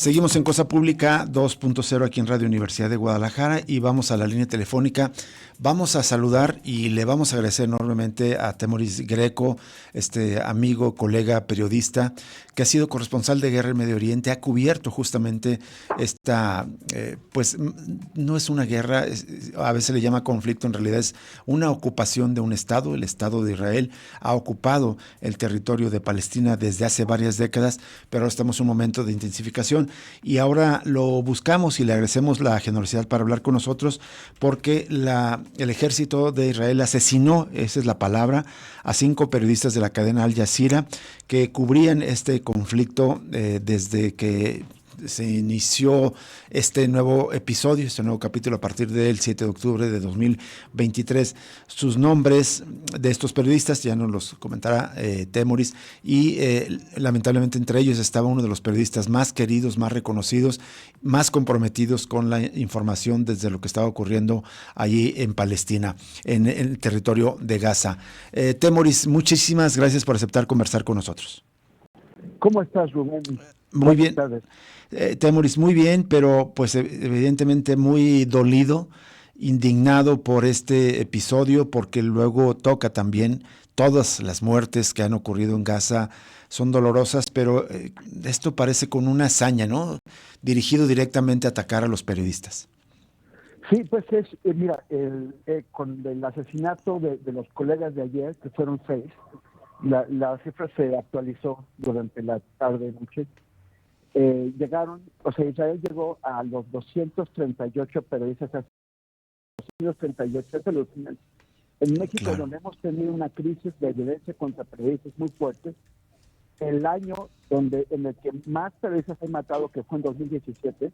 Seguimos en Cosa Pública 2.0 aquí en Radio Universidad de Guadalajara y vamos a la línea telefónica. Vamos a saludar y le vamos a agradecer enormemente a Temoris Greco, amigo, colega, periodista, que ha sido corresponsal de guerra en Medio Oriente, ha cubierto justamente esta, pues no es una guerra, a veces le llama conflicto, en realidad es una ocupación de un Estado, el Estado de Israel ha ocupado el territorio de Palestina desde hace varias décadas, pero ahora estamos en un momento de intensificación y ahora lo buscamos y le agradecemos la generosidad para hablar con nosotros porque el ejército de Israel asesinó, esa es la palabra, a 5 periodistas de la cadena Al Jazeera que cubrían este conflicto desde que se inició este nuevo episodio, este nuevo capítulo a partir del 7 de octubre de 2023. Sus nombres de estos periodistas ya nos los comentará Temoris y lamentablemente entre ellos estaba uno de los periodistas más queridos, más reconocidos, más comprometidos con la información desde lo que estaba ocurriendo allí en Palestina, en el territorio de Gaza. Temoris, muchísimas gracias por aceptar conversar con nosotros. ¿Cómo estás, Rubén? Muy bien. Temoris, muy bien, pero pues evidentemente muy dolido, indignado por este episodio, porque luego toca también todas las muertes que han ocurrido en Gaza son dolorosas, pero esto parece con una hazaña, ¿no? Dirigido directamente a atacar a los periodistas. Sí, pues mira, con el asesinato de los colegas de ayer, que fueron 6, la cifra se actualizó durante la tarde-noche. Israel llegó a los 238 periodistas, 238 alucinantes. En México, claro, donde hemos tenido una crisis de violencia contra periodistas muy fuerte, el año en el que más periodistas han matado, que fue en 2017,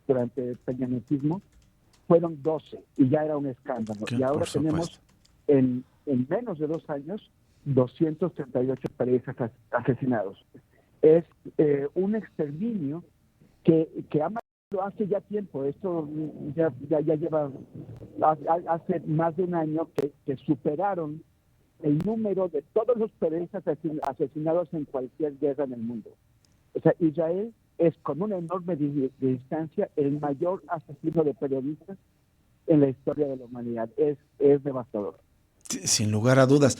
durante el peñanetismo, fueron 12, y ya era un escándalo. Y ahora tenemos, en menos de 2 años, 238 periodistas asesinados. Es un exterminio que ha matado hace ya tiempo. Esto ya lleva, hace más de un año que superaron el número de todos los periodistas asesinados en cualquier guerra en el mundo. O sea, Israel es, con una enorme distancia, el mayor asesino de periodistas en la historia de la humanidad. Es devastador. Sin lugar a dudas.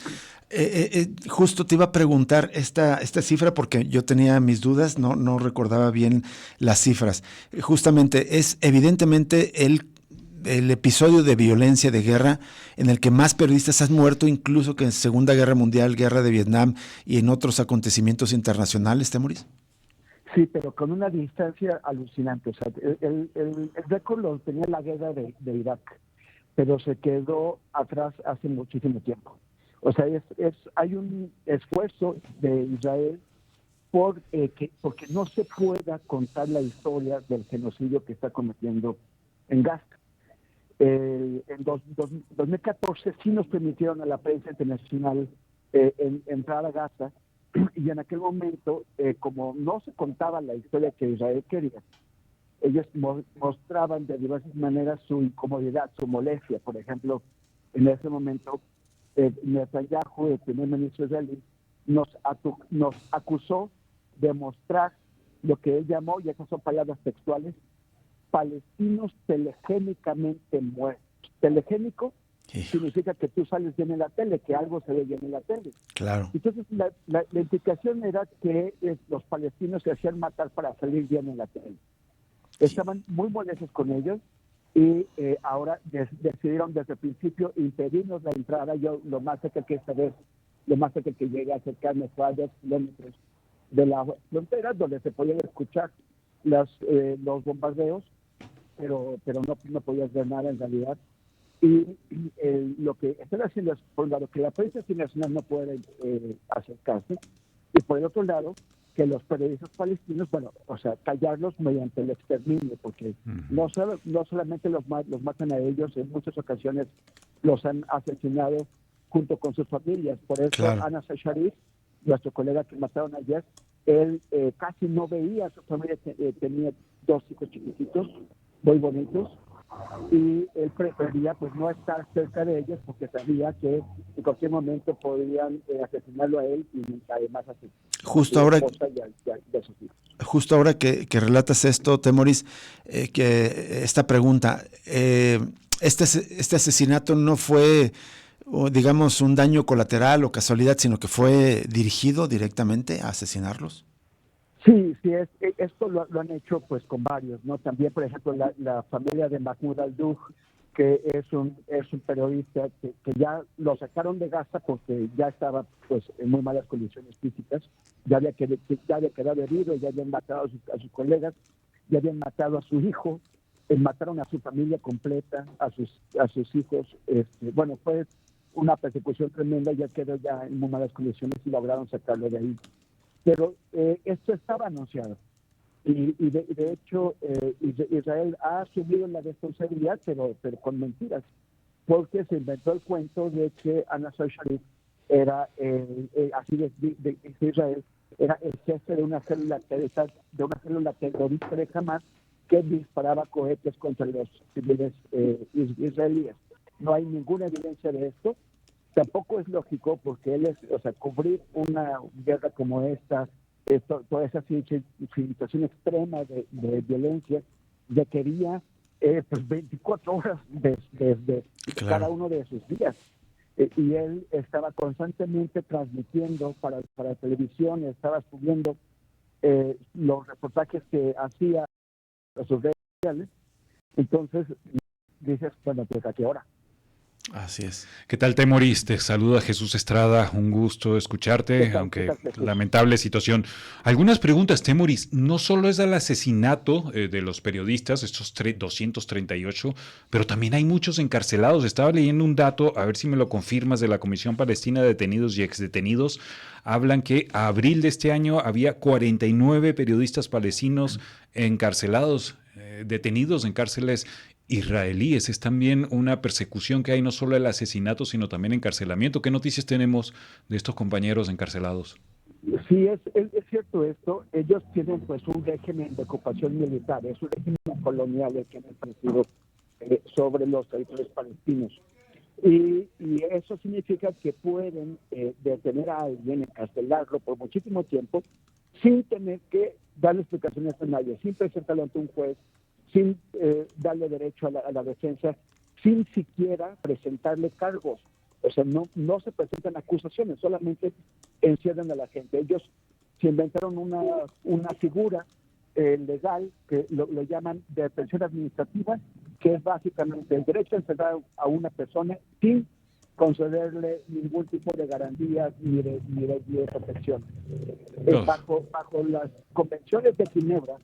Justo te iba a preguntar esta cifra porque yo tenía mis dudas, no recordaba bien las cifras. Justamente es evidentemente el episodio de violencia de guerra en el que más periodistas han muerto, incluso que en Segunda Guerra Mundial, Guerra de Vietnam y en otros acontecimientos internacionales, Temoris. Sí, pero con una distancia alucinante. O sea, el récord lo tenía la guerra de Irak, pero se quedó atrás hace muchísimo tiempo. O sea, hay un esfuerzo de Israel porque no se pueda contar la historia del genocidio que está cometiendo en Gaza. En 2014 sí nos permitieron a la prensa internacional entrar a Gaza, y en aquel momento, como no se contaba la historia que Israel quería, ellos mostraban de diversas maneras su incomodidad, su molestia. Por ejemplo, en ese momento, Netanyahu, el primer ministro israelí, nos acusó de mostrar lo que él llamó, y esas son palabras textuales, palestinos telegénicamente muertos. Telegénico significa que tú sales bien en la tele, que algo se ve bien en la tele. Claro. Entonces, la implicación era que los palestinos se hacían matar para salir bien en la tele. Estaban muy molestos con ellos y ahora decidieron desde el principio impedirnos la entrada. Yo lo más cerca que llegué a acercarme fue a 2 kilómetros de la frontera, donde se podían escuchar los bombardeos, pero no podías ver nada en realidad. Y lo que están haciendo es, por un lado, que la prensa internacional no puede acercarse, y por el otro lado, que los periodistas palestinos, callarlos mediante el exterminio, porque no solamente los matan a ellos, en muchas ocasiones los han asesinado junto con sus familias. Por eso, claro, Anas Sharif, nuestro colega que mataron ayer, él casi no veía a su familia, tenía 2 hijos chiquititos, muy bonitos, y él prefería pues no estar cerca de ellos porque sabía que en cualquier momento podían asesinarlo a él y además a Justo su ahora, esposa y a sus hijos. justo ahora que relatas esto, Temoris, que esta pregunta, este asesinato no fue, digamos, un daño colateral o casualidad, sino que fue dirigido directamente a asesinarlos. Sí, sí, esto lo han hecho pues con varios, ¿no? También, por ejemplo, la familia de Mahmoud al-Dug, que es un periodista que ya lo sacaron de Gaza porque ya estaba pues en muy malas condiciones físicas, ya había quedado herido, ya habían matado a sus colegas, ya habían matado a su hijo, mataron a su familia completa, a sus hijos. Bueno, fue una persecución tremenda, ya quedó ya en muy malas condiciones y lograron sacarlo de ahí. Pero esto estaba anunciado y de hecho Israel ha asumido la responsabilidad, pero con mentiras, porque se inventó el cuento de que Anasar Sharif era, así de Israel, era el jefe de una célula terrorista de Hamas que disparaba cohetes contra los civiles israelíes. No hay ninguna evidencia de esto. Tampoco es lógico porque cubrir una guerra como esta, toda esa situación extrema de violencia, requería pues 24 horas de cada Claro. uno de sus días. Y él estaba constantemente transmitiendo para televisión, estaba subiendo los reportajes que hacía a sus redes sociales. Entonces dices, bueno, pues ¿a qué hora? Así es. ¿Qué tal, Temoris? Te saluda Jesús Estrada, un gusto ¿Qué escucharte, tal, qué aunque tal, Jesús? lamentable situación. Algunas preguntas, Temoris, no solo es el asesinato de los periodistas, estos 238, pero también hay muchos encarcelados. Estaba leyendo un dato, a ver si me lo confirmas, de la Comisión Palestina de Detenidos y Exdetenidos. Hablan que a abril de este año había 49 periodistas palestinos encarcelados, detenidos en cárceles israelíes. Es también una persecución que hay, no solo el asesinato, sino también encarcelamiento. ¿Qué noticias tenemos de estos compañeros encarcelados? Sí, es cierto esto. Ellos tienen pues un régimen de ocupación militar, es un régimen colonial el que han ejercido sobre los territorios palestinos. Y eso significa que pueden detener a alguien, encarcelarlo por muchísimo tiempo, sin tener que darle explicaciones a nadie, sin presentarlo ante un juez, sin darle derecho a la defensa, sin siquiera presentarle cargos. O sea, no se presentan acusaciones, solamente encierran a la gente. Ellos se inventaron una figura legal que lo llaman detención administrativa, que es básicamente el derecho a encerrar a una persona sin concederle ningún tipo de garantías ni de protección. Bajo las convenciones de Ginebra,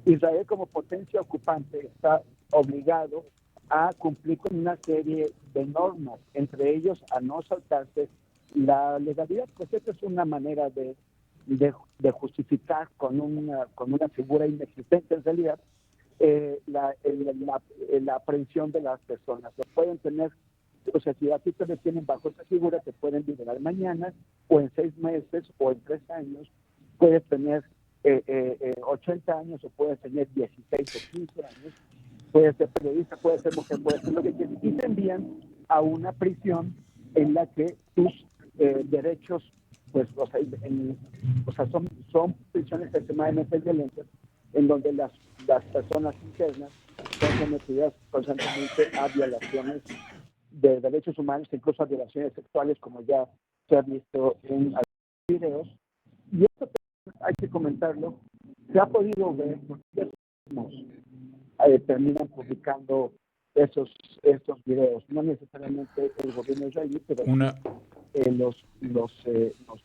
Israel como potencia ocupante está obligado a cumplir con una serie de normas, entre ellos a no saltarse la legalidad, pues esta es una manera de justificar con una figura inexistente en realidad la aprehensión de las personas. Se pueden tener, o sea, si a ti te detienen bajo esa figura, te pueden liberar mañana, o en 6 meses, o en 3 años. Puedes tener 80 años, o puedes tener 16 o 15 años. Puedes ser periodista, puedes ser mujer, puedes ser lo que quieras. Y te envían a una prisión en la que tus derechos, pues, son prisiones extremadamente violentas, en donde las personas internas son sometidas constantemente a violaciones de derechos humanos, incluso a violaciones sexuales, como ya se ha visto en algunos videos. Y esto hay que comentarlo, se ha podido ver porque ellos terminan publicando estos videos, no necesariamente el gobierno israelí, pero sí Una, los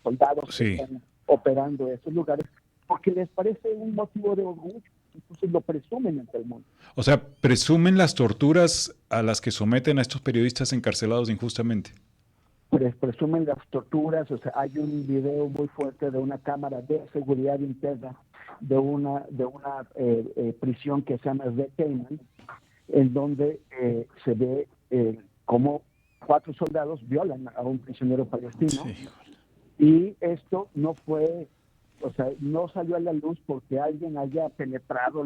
soldados que sí. están operando en estos lugares, porque les parece un motivo de orgullo, entonces lo presumen ante el mundo. O sea, presumen las torturas a las que someten a estos periodistas encarcelados injustamente. Presumen las torturas, o sea, hay un video muy fuerte de una cámara de seguridad interna de una prisión que se llama Retaiman, en donde se ve cómo 4 soldados violan a un prisionero palestino. Sí. Y esto no fue, o sea, no salió a la luz porque alguien haya penetrado,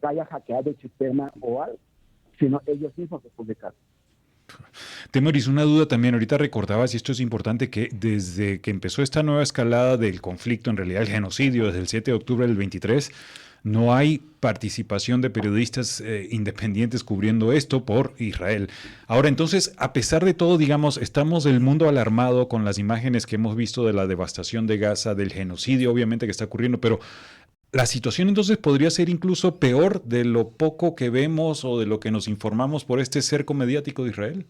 haya hackeado el sistema o algo. sino ellos mismos lo publicaron. Temoris, una duda también, ahorita recordabas, y esto es importante, que desde que empezó esta nueva escalada del conflicto, en realidad el genocidio, desde el 7 de octubre del 23, no hay participación de periodistas independientes cubriendo esto por Israel. Ahora, entonces, a pesar de todo, digamos, estamos del mundo alarmado con las imágenes que hemos visto de la devastación de Gaza, del genocidio, obviamente, que está ocurriendo, pero la situación entonces podría ser incluso peor de lo poco que vemos o de lo que nos informamos por este cerco mediático de Israel.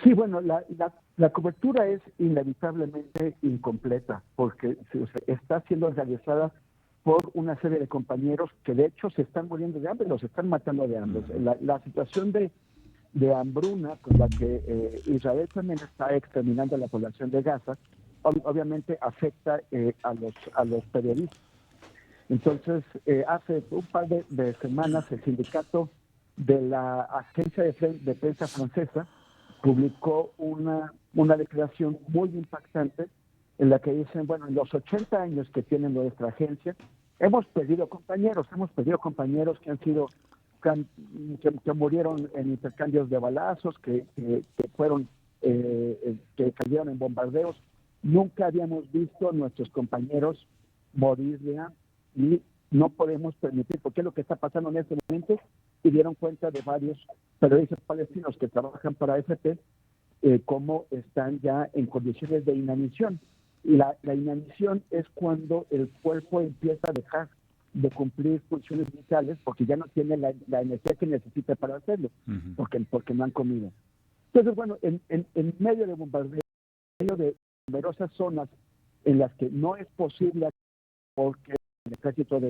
Sí, bueno, la cobertura es inevitablemente incompleta porque está siendo realizada por una serie de compañeros que de hecho se están muriendo de hambre, los están matando de hambre. La situación de hambruna con la que Israel también está exterminando a la población de Gaza, obviamente afecta a los periodistas. Entonces, hace un par de semanas el sindicato de la agencia de prensa francesa publicó una declaración muy impactante en la que dicen, bueno, en los 80 años que tiene nuestra agencia, hemos perdido compañeros que han sido que murieron en intercambios de balazos, que fueron que cayeron en bombardeos. Nunca habíamos visto a nuestros compañeros morir de hambre y no podemos permitir, porque es lo que está pasando en este momento, y dieron cuenta de varios periodistas palestinos que trabajan para AFP, cómo están ya en condiciones de inanición. Y la inanición es cuando el cuerpo empieza a dejar de cumplir funciones vitales porque ya no tiene la energía que necesita para hacerlo, porque no han comido. Entonces, bueno, en medio de bombardeo, en medio de numerosas zonas en las que no es posible, porque el ejército de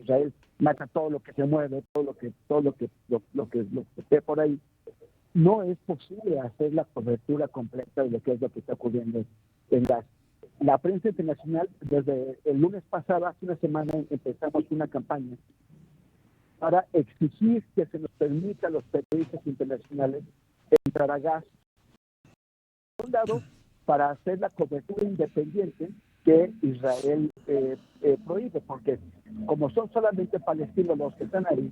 Israel mata todo lo que se mueve, todo lo que esté por ahí, no es posible hacer la cobertura completa de lo que está ocurriendo en Gaza. La prensa internacional, desde el lunes pasado, hace una semana, empezamos una campaña para exigir que se nos permita a los periodistas internacionales entrar a Gaza. Por un lado, para hacer la cobertura independiente que Israel prohíbe, porque como son solamente palestinos los que están ahí,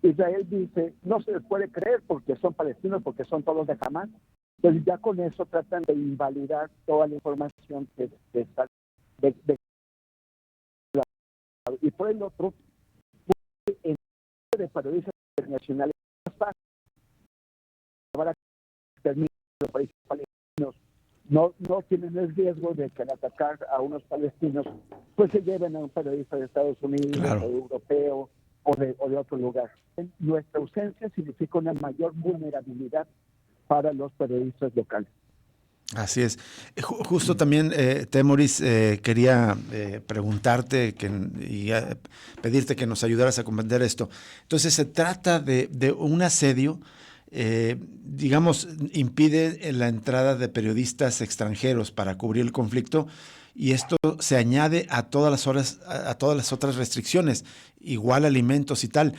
Israel dice, no se les puede creer porque son palestinos, porque son todos de Hamas. Entonces ya con eso tratan de invalidar toda la información que está y por el otro, en de periodistas internacionales para terminar los países palestinos no tienen el riesgo de que al atacar a unos palestinos pues se lleven a un periodista de Estados Unidos, claro, o europeo o de otro lugar. Nuestra ausencia significa una mayor vulnerabilidad para los periodistas locales. Así es. Justo también, Temoris, quería preguntarte y pedirte que nos ayudaras a comprender esto. Entonces, se trata de un asedio, digamos, impide la entrada de periodistas extranjeros para cubrir el conflicto, y esto se añade a todas las otras restricciones, igual alimentos y tal.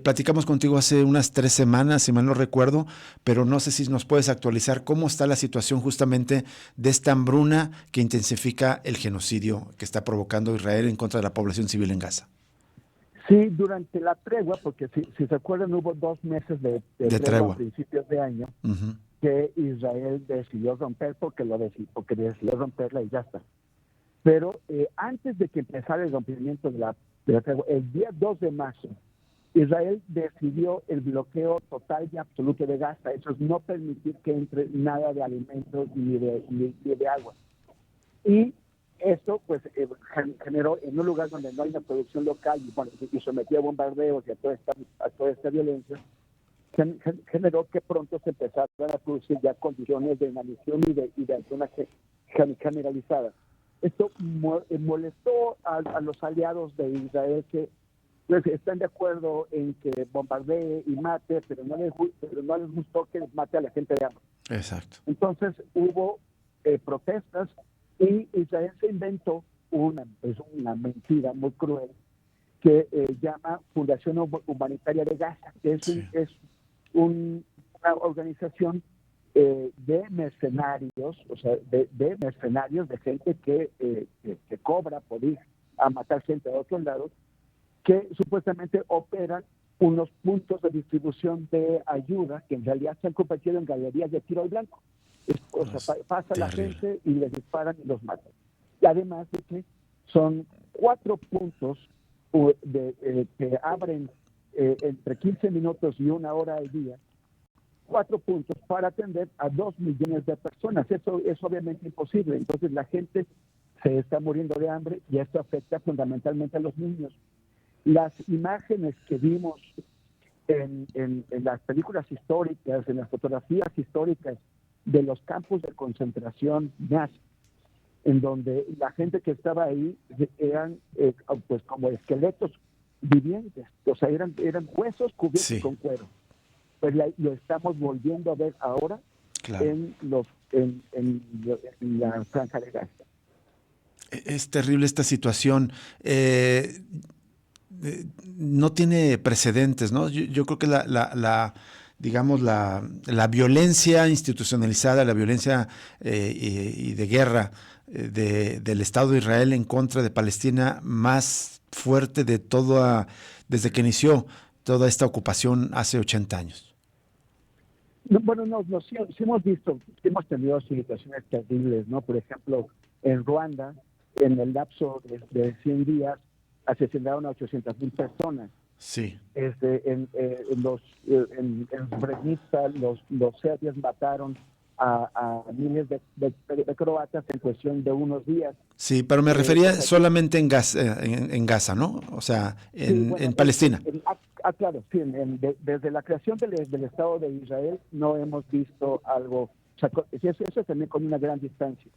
Platicamos contigo hace unas 3 semanas, si mal no recuerdo, pero no sé si nos puedes actualizar cómo está la situación justamente de esta hambruna que intensifica el genocidio que está provocando Israel en contra de la población civil en Gaza. Sí, durante la tregua, porque si se acuerdan hubo 2 meses de tregua a principios de año, que Israel decidió romper porque decidió romperla y ya está. Pero antes de que empezara el rompimiento de la tregua, el día 2 de marzo, Israel decidió el bloqueo total y absoluto de Gaza. Eso es no permitir que entre nada de alimentos ni de agua. Y eso pues generó en un lugar donde no hay una producción local y sometió a bombardeos y a toda esta violencia, generó que pronto se empezaran a producir ya condiciones de inanición y de hambruna generalizada. Esto molestó a los aliados de Israel que pues están de acuerdo en que bombardee y mate, pero no les gustó que mate a la gente de hambre. Exacto. Entonces hubo protestas y Israel se inventó una mentira muy cruel que llama Fundación Humanitaria de Gaza, que es una organización de mercenarios, o sea, de mercenarios, de gente que cobra por ir a matar gente a otros lados, que supuestamente operan unos puntos de distribución de ayuda que en realidad se han convertido en galerías de tiro al blanco. O sea, pasa la gente y les disparan y los matan. Y además de que son 4 puntos que abren entre 15 minutos y 1 hora al día, 4 puntos para atender a 2 millones de personas. Eso es obviamente imposible. Entonces la gente se está muriendo de hambre y esto afecta fundamentalmente a los niños. Las imágenes que vimos en las películas históricas, en las fotografías históricas de los campos de concentración nazis, en donde la gente que estaba ahí eran pues como esqueletos vivientes, o sea, eran huesos cubiertos con cuero. Pues lo estamos volviendo a ver ahora en la Franja de Gaza. Es terrible esta situación. No tiene precedentes, ¿no? Yo creo que digamos, la violencia institucionalizada, la violencia y de guerra del Estado de Israel en contra de Palestina más fuerte desde que inició toda esta ocupación hace 80 años. Sí hemos visto, hemos tenido situaciones terribles, ¿no? Por ejemplo, en Ruanda, en el lapso de 100 días, asesinaron a 800,000 personas. Sí. En Srebrenica, los serbios mataron a miles de croatas en cuestión de unos días. Sí, pero me refería solamente en Gaza, ¿no? O sea, en Palestina. Claro, sí. Desde la creación del Estado de Israel no hemos visto algo. O sea, eso también con una gran distancia.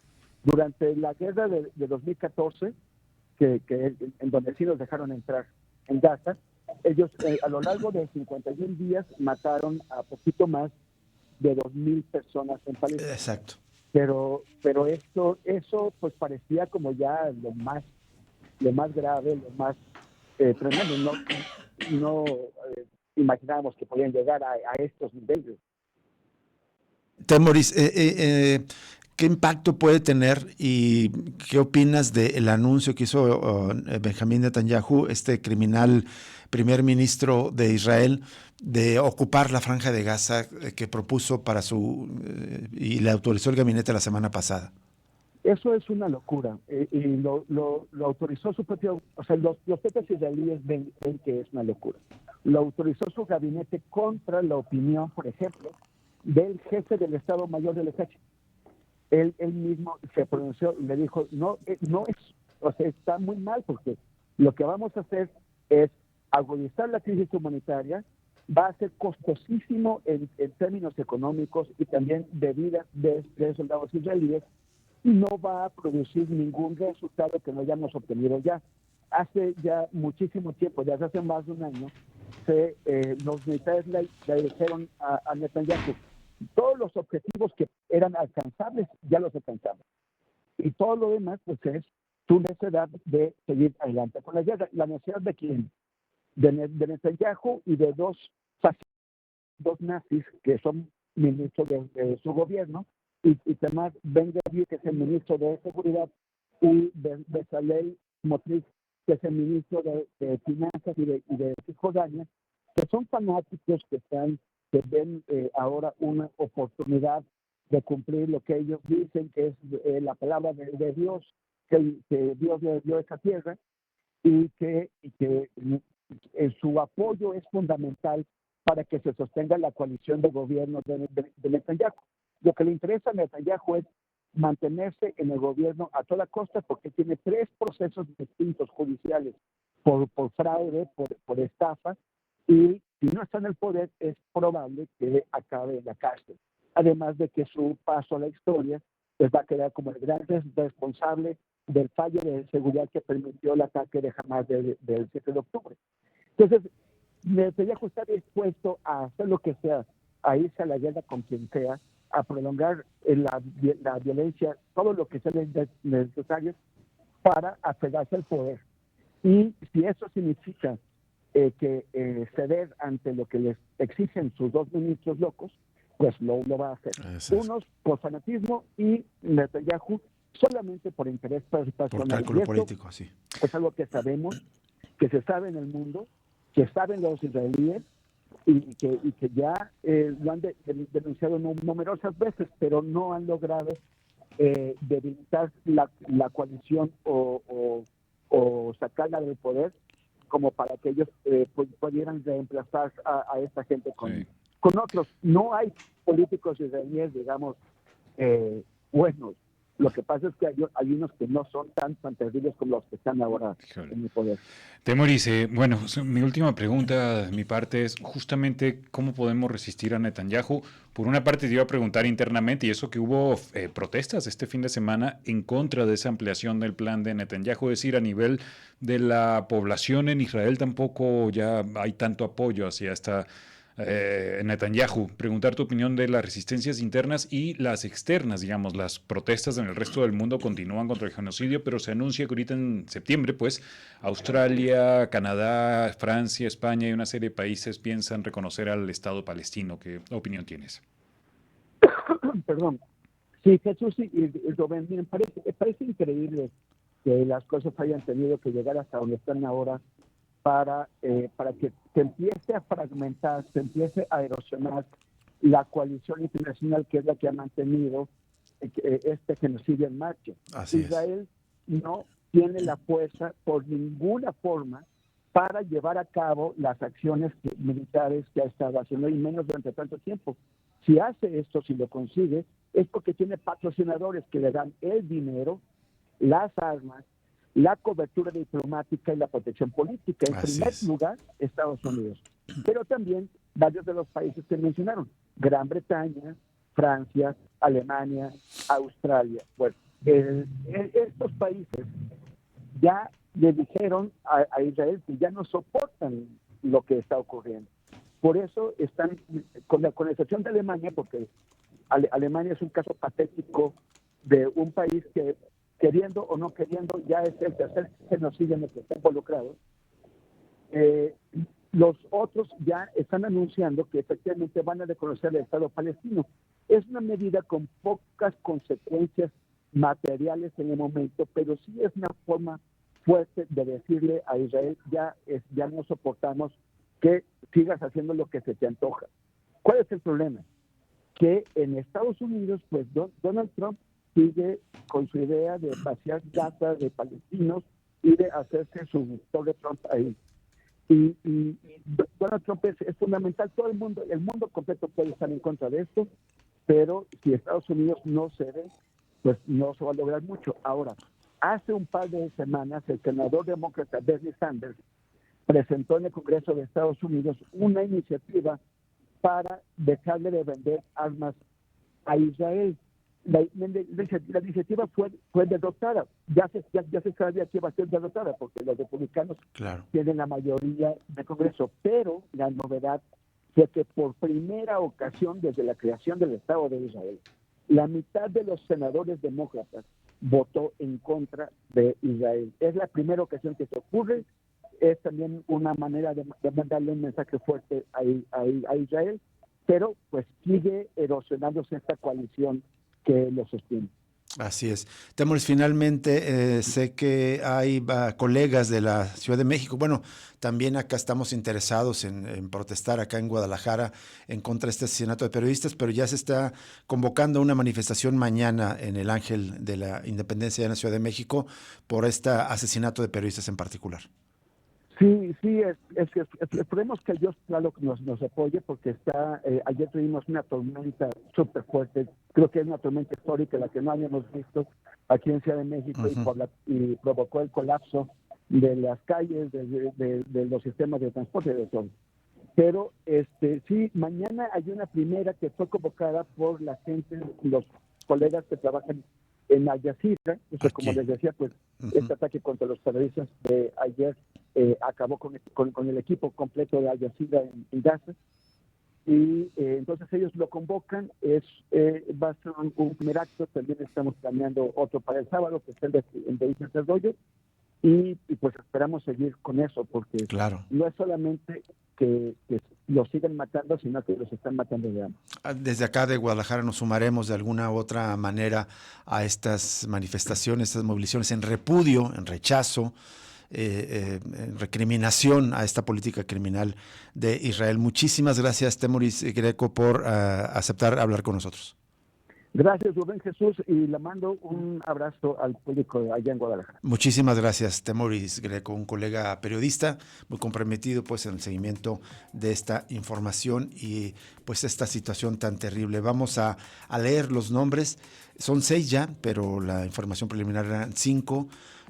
Durante la guerra de 2014, en donde sí nos dejaron entrar en Gaza, ellos a lo largo de 51 días mataron a poquito más de 2,000 personas en Palestina. Exacto. Pero eso pues parecía como ya lo más grave, lo más tremendo. No imaginábamos que podían llegar a estos niveles. Temoris, ¿qué impacto puede tener y qué opinas del anuncio que hizo Benjamín Netanyahu, este criminal primer ministro de Israel, de ocupar la Franja de Gaza que propuso y le autorizó el gabinete la semana pasada? Eso es una locura y lo autorizó su propio, o sea, los propios israelíes ven que es una locura. Lo autorizó su gabinete contra la opinión, por ejemplo, del jefe del Estado Mayor del Ejército. Él mismo se pronunció y le dijo, no es, o sea, está muy mal porque lo que vamos a hacer es agudizar la crisis humanitaria, va a ser costosísimo en términos económicos y también de vidas de soldados israelíes, y no va a producir ningún resultado que no hayamos obtenido ya. Hace ya muchísimo tiempo, desde hace más de un año, los militares le dijeron a Netanyahu, todos los objetivos que eran alcanzables, ya los alcanzamos. Y todo lo demás, pues es tu necesidad de seguir adelante con la guerra. ¿La necesidad de quién? De Netanyahu y de dos nazis que son ministros de su gobierno, y además Ben Gvir, que es el ministro de Seguridad, y Bezalel Smotrich, que es el ministro de Finanzas y de Cisjordania, que son fanáticos que ven ahora una oportunidad de cumplir lo que ellos dicen que es la palabra de Dios, que Dios le dio esa tierra, y que su apoyo es fundamental para que se sostenga la coalición de gobierno de Netanyahu. Lo que le interesa a Netanyahu es mantenerse en el gobierno a toda costa, porque tiene 3 procesos distintos judiciales por fraude, por estafa, y si no está en el poder es probable que acabe en la cárcel. Además de que su paso a la historia pues va a quedar como el gran responsable del fallo de seguridad que permitió el ataque de Hamas del 7 de octubre. Entonces, Netanyahu está dispuesto a hacer lo que sea, a irse a la guerra con quien sea, a prolongar la violencia, todo lo que sea necesario para apegarse al poder. Y si eso significa ceder ante lo que les exigen sus 2 ministros locos, pues lo va a hacer. Unos por fanatismo y Netanyahu solamente por interés personal. Por cálculo político, sí. Es algo que sabemos, que se sabe en el mundo, que saben los israelíes y que ya lo han denunciado numerosas veces, pero no han logrado debilitar la coalición o sacarla del poder como para que ellos pudieran reemplazar a esta gente con otros. No hay políticos israelíes, digamos, buenos. Lo que pasa es que hay unos que no son tan terribles como los que están ahora en el poder. Temoris, bueno, mi última pregunta de mi parte es justamente cómo podemos resistir a Netanyahu. Por una parte te iba a preguntar internamente, y eso que hubo protestas este fin de semana en contra de esa ampliación del plan de Netanyahu, es decir, a nivel de la población en Israel tampoco ya hay tanto apoyo hacia esta Netanyahu. Preguntar tu opinión de las resistencias internas y las externas, digamos, las protestas en el resto del mundo continúan contra el genocidio, pero se anuncia que ahorita en septiembre, pues, Australia, Canadá, Francia, España y una serie de países piensan reconocer al Estado palestino. ¿Qué opinión tienes? Perdón. Sí, Jesús y Rubén, miren, parece increíble que las cosas hayan tenido que llegar hasta donde están ahora para que se empiece a fragmentar, se empiece a erosionar la coalición internacional que es la que ha mantenido este genocidio en marcha. Israel no tiene la fuerza por ninguna forma para llevar a cabo las acciones militares que ha estado haciendo, y menos durante tanto tiempo. Si hace esto, si lo consigue, es porque tiene patrocinadores que le dan el dinero, las armas, la cobertura diplomática y la protección política. En primer lugar, Estados Unidos. Pero también varios de los países que mencionaron: Gran Bretaña, Francia, Alemania, Australia. Bueno, estos países ya le dijeron a Israel que ya no soportan lo que está ocurriendo. Por eso están, con la excepción de Alemania, porque Alemania es un caso patético de un país que, queriendo o no queriendo, ya es el tercer genocidio en el que está involucrado. Los otros ya están anunciando que efectivamente van a reconocer el Estado palestino. Es una medida con pocas consecuencias materiales en el momento, pero sí es una forma fuerte de decirle a Israel: ya no soportamos que sigas haciendo lo que se te antoja. ¿Cuál es el problema? Que en Estados Unidos, pues Donald Trump sigue con su idea de vaciar Gaza de palestinos y de hacerse su Torre Trump ahí. Y Donald Trump es fundamental. Todo el mundo completo puede estar en contra de esto, pero si Estados Unidos no cede, pues no se va a lograr mucho. Ahora, hace un par de semanas, el senador demócrata Bernie Sanders presentó en el Congreso de Estados Unidos una iniciativa para dejarle de vender armas a Israel. La iniciativa fue derrotada. Ya se sabía que iba a ser derrotada porque los republicanos tienen la mayoría del Congreso. Pero la novedad fue que por primera ocasión desde la creación del Estado de Israel, la mitad de los senadores demócratas votó en contra de Israel. Es la primera ocasión que se ocurre. Es también una manera de mandarle un mensaje fuerte a Israel, pero pues sigue erosionándose esta coalición que lo sostiene. Así es. Temoris, finalmente sé que hay colegas de la Ciudad de México. Bueno, también acá estamos interesados en protestar acá en Guadalajara en contra de este asesinato de periodistas, pero ya se está convocando una manifestación mañana en el Ángel de la Independencia en la Ciudad de México por este asesinato de periodistas en particular. Sí, esperemos que Dios, claro, nos apoye, porque ayer tuvimos una tormenta súper fuerte. Creo que es una tormenta histórica, la que no habíamos visto aquí en Ciudad de México, y provocó el colapso de las calles, de los sistemas de transporte de todo. Pero sí, mañana hay una primera que fue convocada por la gente, los colegas que trabajan en Al Jazeera. Como les decía, pues este ataque contra los terroristas de ayer acabó con el equipo completo de Al Jazeera en Gaza, y entonces ellos lo convocan. Va a ser un primer acto. También estamos planeando otro para el sábado, que es el de Isla Cerdoyo, y pues esperamos seguir con eso, porque no es solamente que los siguen matando, sino que los están matando de hambre. Desde acá de Guadalajara nos sumaremos de alguna u otra manera a estas manifestaciones, estas movilizaciones en repudio, en rechazo recriminación a esta política criminal de Israel. Muchísimas gracias, Temoris Greco, por aceptar hablar con nosotros. Gracias, Rubén Jesús, y le mando un abrazo al público allá en Guadalajara. Muchísimas gracias, Temoris Greco, un colega periodista muy comprometido pues en el seguimiento de esta información y pues esta situación tan terrible. Vamos a leer los nombres, son 6 ya, pero la información preliminar eran 5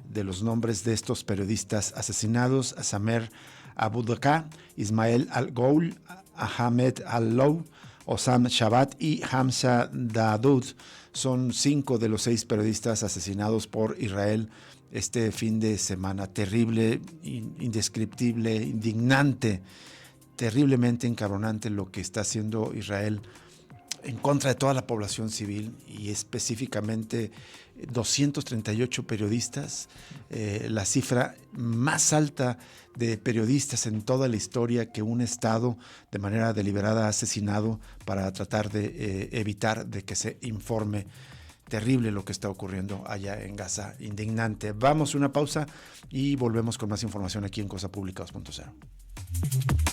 de los nombres de estos periodistas asesinados: Samer Abudaka, Ismael Al-Goul, Ahmed Al-Low, Osam Shabbat y Hamza Daoud. Son 5 de los 6 periodistas asesinados por Israel este fin de semana. Terrible, indescriptible, indignante, terriblemente encabronante lo que está haciendo Israel en contra de toda la población civil y específicamente 238 periodistas, la cifra más alta de periodistas en toda la historia que un Estado de manera deliberada ha asesinado para tratar de evitar de que se informe. Terrible lo que está ocurriendo allá en Gaza, indignante. Vamos a una pausa y volvemos con más información aquí en Cosa Pública 2.0.